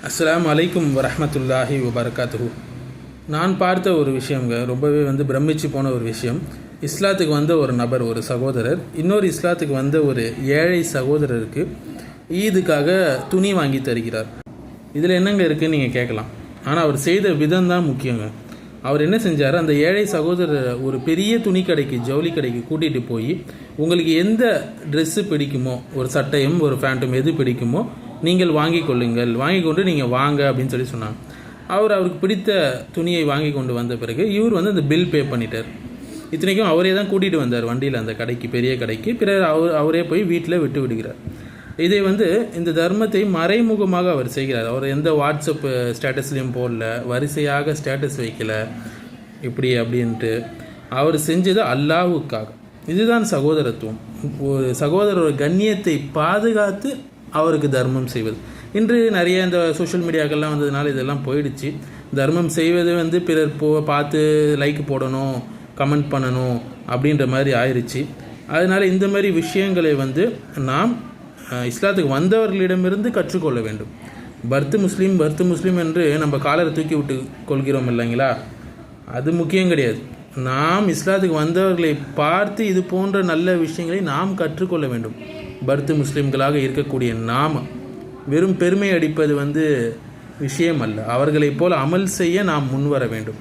அஸ்ஸலாமு அலைக்கும் வரஹ்மத்துல்லாஹி வபரகாத்துஹு. நான் பார்த்த ஒரு விஷயங்க, ரொம்பவே பிரமிச்சு போன ஒரு விஷயம். இஸ்லாத்துக்கு வந்த ஒரு நபர், ஒரு சகோதரர், இன்னொரு இஸ்லாத்துக்கு வந்த ஒரு ஏழை சகோதரருக்கு ஈதுக்காக துணி வாங்கி தருகிறார். இதில் என்னங்க இருக்குதுன்னு நீங்கள் கேட்கலாம். ஆனால் அவர் செய்த விதம் தான் முக்கியங்க. அவர் என்ன செஞ்சார், அந்த ஏழை சகோதரரை ஒரு பெரிய துணி கடைக்கு, ஜவுளி கடைக்கு கூட்டிகிட்டு போய், உங்களுக்கு எந்த ட்ரெஸ்ஸு பிடிக்குமோ, ஒரு சட்டையும் ஒரு பேண்ட்டும் எது பிடிக்குமோ நீங்கள் வாங்கி கொள்ளுங்கள், வாங்கி கொண்டு நீங்கள் வாங்க அப்படின்னு சொன்னாங்க. அவருக்கு பிடித்த துணியை வாங்கி கொண்டு வந்த பிறகு இவர் அந்த பில் பே பண்ணிட்டார். இத்தனைக்கும் அவரே தான் கூட்டிகிட்டு வந்தார் வண்டியில் அந்த கடைக்கு, பெரிய கடைக்கு. பிறகு அவரே போய் வீட்டில் விட்டு விடுகிறார். இதை இந்த தர்மத்தை மறைமுகமாக அவர் செய்கிறார். அவர் எந்த வாட்ஸ்அப் ஸ்டேட்டஸ்லேயும் போடல, வரிசையாக ஸ்டேட்டஸ் வைக்கல, இப்படி அப்படின்ட்டு அவர் செஞ்சது அல்லாஹ்வுக்காக. இதுதான் சகோதரத்துவம். ஒரு சகோதரரோட கண்ணியத்தை பாதுகாத்து அவருக்கு தர்மம் செய்வது. இன்று நிறைய இந்த சோஷியல் மீடியாக்கள்லாம் வந்ததுனால இதெல்லாம் போயிடுச்சு. தர்மம் செய்வது பிறர் பார்த்து லைக் போடணும், கமெண்ட் பண்ணணும் அப்படின்ற மாதிரி ஆயிடுச்சு. அதனால் இந்த மாதிரி விஷயங்களை நாம் இஸ்லாத்துக்கு வந்தவர்களிடமிருந்து கற்றுக்கொள்ள வேண்டும். பர்த்து முஸ்லீம் என்று நம்ம காலரை தூக்கி விட்டு கொள்கிறோம் இல்லைங்களா? அது முக்கியம் கிடையாது. நாம் இஸ்லாத்துக்கு வந்தவர்களை பார்த்து இது போன்ற நல்ல விஷயங்களை நாம் கற்றுக்கொள்ள வேண்டும். பர்த்து முஸ்லீம்களாக இருக்கக்கூடிய நாம் வெறும் பெருமை அடிப்பது விஷயம் அல்ல. அவர்களைப் போல் அமல் செய்ய நாம் முன்வர வேண்டும்.